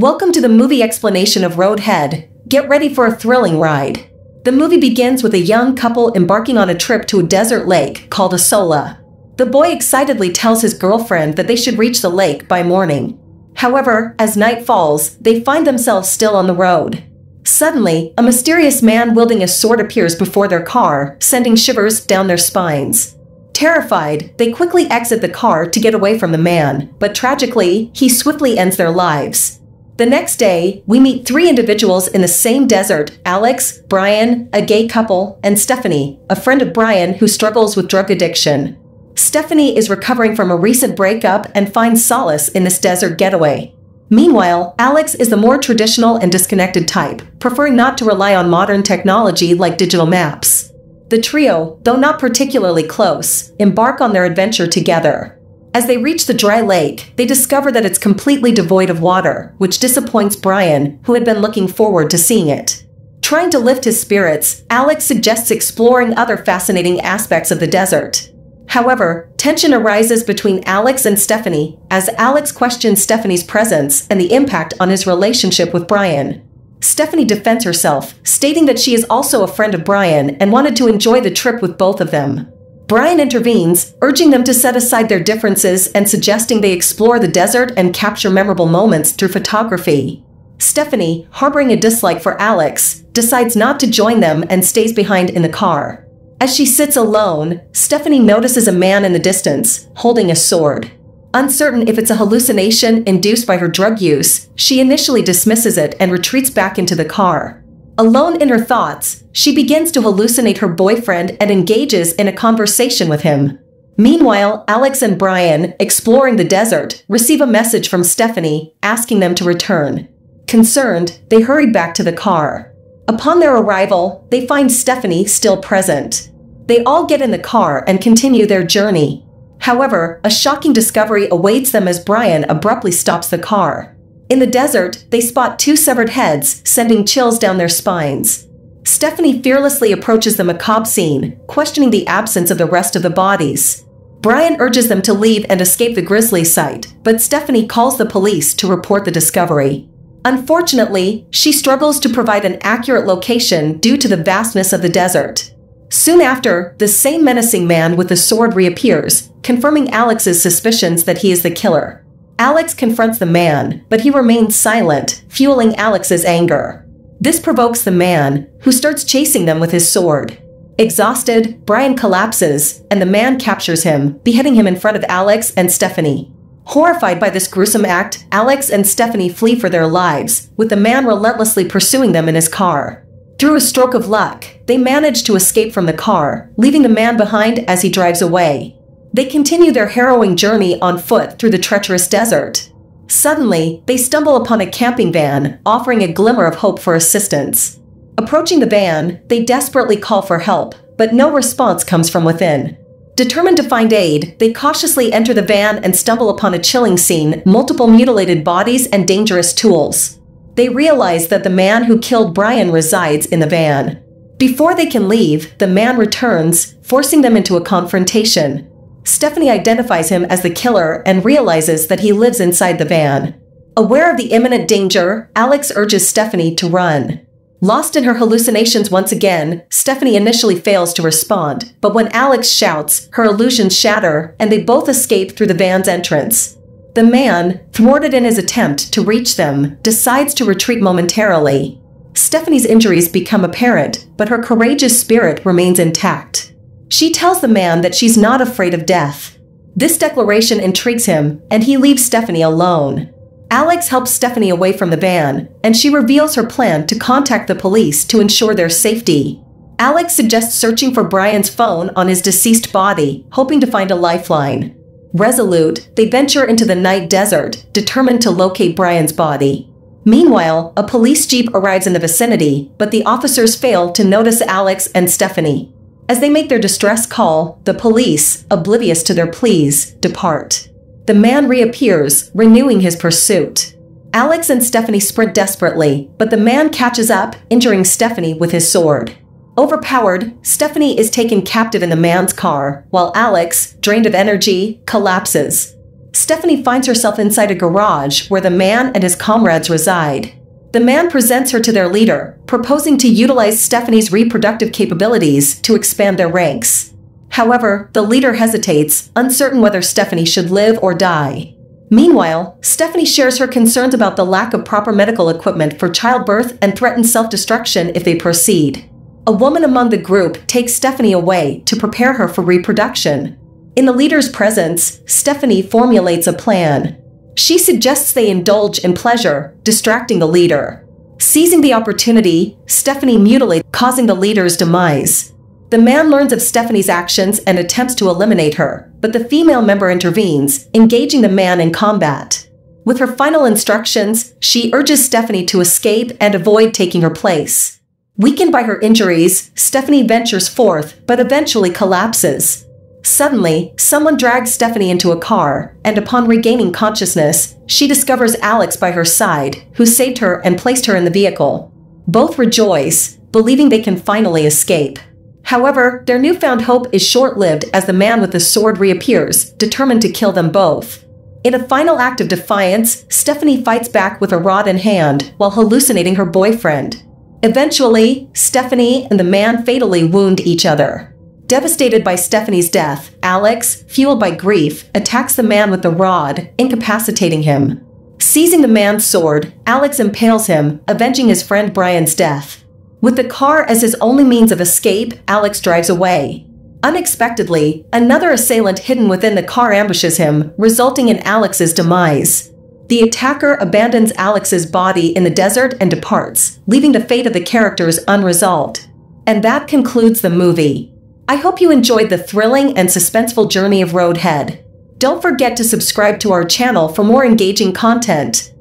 Welcome to the movie explanation of Roadhead. Get ready for a thrilling ride. The movie begins with a young couple embarking on a trip to a desert lake called Asola. The boy excitedly tells his girlfriend that they should reach the lake by morning. However, as night falls, they find themselves still on the road. Suddenly, a mysterious man wielding a sword appears before their car, sending shivers down their spines. Terrified, they quickly exit the car to get away from the man, but tragically, he swiftly ends their lives. The next day, we meet three individuals in the same desert: Alex, Brian, a gay couple, and Stephanie, a friend of Brian who struggles with drug addiction. Stephanie is recovering from a recent breakup and finds solace in this desert getaway. Meanwhile, Alex is the more traditional and disconnected type, preferring not to rely on modern technology like digital maps. The trio, though not particularly close, embark on their adventure together. As they reach the dry lake, they discover that it's completely devoid of water, which disappoints Brian, who had been looking forward to seeing it. Trying to lift his spirits, Alex suggests exploring other fascinating aspects of the desert. However, tension arises between Alex and Stephanie, as Alex questions Stephanie's presence and the impact on his relationship with Brian. Stephanie defends herself, stating that she is also a friend of Brian and wanted to enjoy the trip with both of them. Brian intervenes, urging them to set aside their differences and suggesting they explore the desert and capture memorable moments through photography. Stephanie, harboring a dislike for Alex, decides not to join them and stays behind in the car. As she sits alone, Stephanie notices a man in the distance, holding a sword. Uncertain if it's a hallucination induced by her drug use, she initially dismisses it and retreats back into the car. Alone in her thoughts, she begins to hallucinate her boyfriend and engages in a conversation with him. Meanwhile, Alex and Brian, exploring the desert, receive a message from Stephanie asking them to return. Concerned, they hurry back to the car. Upon their arrival, they find Stephanie still present. They all get in the car and continue their journey. However, a shocking discovery awaits them as Brian abruptly stops the car. In the desert, they spot two severed heads, sending chills down their spines. Stephanie fearlessly approaches the macabre scene, questioning the absence of the rest of the bodies. Brian urges them to leave and escape the grisly sight, but Stephanie calls the police to report the discovery. Unfortunately, she struggles to provide an accurate location due to the vastness of the desert. Soon after, the same menacing man with the sword reappears, confirming Alex's suspicions that he is the killer. Alex confronts the man, but he remains silent, fueling Alex's anger. This provokes the man, who starts chasing them with his sword. Exhausted, Brian collapses, and the man captures him, beheading him in front of Alex and Stephanie. Horrified by this gruesome act, Alex and Stephanie flee for their lives, with the man relentlessly pursuing them in his car. Through a stroke of luck, they manage to escape from the car, leaving the man behind as he drives away. They continue their harrowing journey on foot through the treacherous desert. Suddenly, they stumble upon a camping van, offering a glimmer of hope for assistance. Approaching the van, they desperately call for help, but no response comes from within. Determined to find aid, they cautiously enter the van and stumble upon a chilling scene: multiple mutilated bodies and dangerous tools. They realize that the man who killed Brian resides in the van. Before they can leave, the man returns, forcing them into a confrontation. Stephanie identifies him as the killer and realizes that he lives inside the van. Aware of the imminent danger, Alex urges Stephanie to run. Lost in her hallucinations once again, Stephanie initially fails to respond, but when Alex shouts, her illusions shatter and they both escape through the van's entrance. The man, thwarted in his attempt to reach them, decides to retreat momentarily. Stephanie's injuries become apparent, but her courageous spirit remains intact. She tells the man that she's not afraid of death. This declaration intrigues him, and he leaves Stephanie alone. Alex helps Stephanie away from the van, and she reveals her plan to contact the police to ensure their safety. Alex suggests searching for Brian's phone on his deceased body, hoping to find a lifeline. Resolute, they venture into the night desert, determined to locate Brian's body. Meanwhile, a police jeep arrives in the vicinity, but the officers fail to notice Alex and Stephanie. As they make their distress call, the police, oblivious to their pleas, depart. The man reappears, renewing his pursuit. Alex and Stephanie sprint desperately, but the man catches up, injuring Stephanie with his sword. Overpowered, Stephanie is taken captive in the man's car, while Alex, drained of energy, collapses. Stephanie finds herself inside a garage where the man and his comrades reside. The man presents her to their leader, proposing to utilize Stephanie's reproductive capabilities to expand their ranks. However, the leader hesitates, uncertain whether Stephanie should live or die. Meanwhile, Stephanie shares her concerns about the lack of proper medical equipment for childbirth and threatens self-destruction if they proceed. A woman among the group takes Stephanie away to prepare her for reproduction. In the leader's presence, Stephanie formulates a plan. She suggests they indulge in pleasure, distracting the leader. Seizing the opportunity, Stephanie mutilates, causing the leader's demise. The man learns of Stephanie's actions and attempts to eliminate her, but the female member intervenes, engaging the man in combat. With her final instructions, she urges Stephanie to escape and avoid taking her place. Weakened by her injuries, Stephanie ventures forth, but eventually collapses. Suddenly, someone drags Stephanie into a car, and upon regaining consciousness, she discovers Alex by her side, who saved her and placed her in the vehicle. Both rejoice, believing they can finally escape. However, their newfound hope is short-lived as the man with the sword reappears, determined to kill them both. In a final act of defiance, Stephanie fights back with a rod in hand while hallucinating her boyfriend. Eventually, Stephanie and the man fatally wound each other. Devastated by Stephanie's death, Alex, fueled by grief, attacks the man with the rod, incapacitating him. Seizing the man's sword, Alex impales him, avenging his friend Brian's death. With the car as his only means of escape, Alex drives away. Unexpectedly, another assailant hidden within the car ambushes him, resulting in Alex's demise. The attacker abandons Alex's body in the desert and departs, leaving the fate of the characters unresolved. And that concludes the movie. I hope you enjoyed the thrilling and suspenseful journey of Roadhead. Don't forget to subscribe to our channel for more engaging content.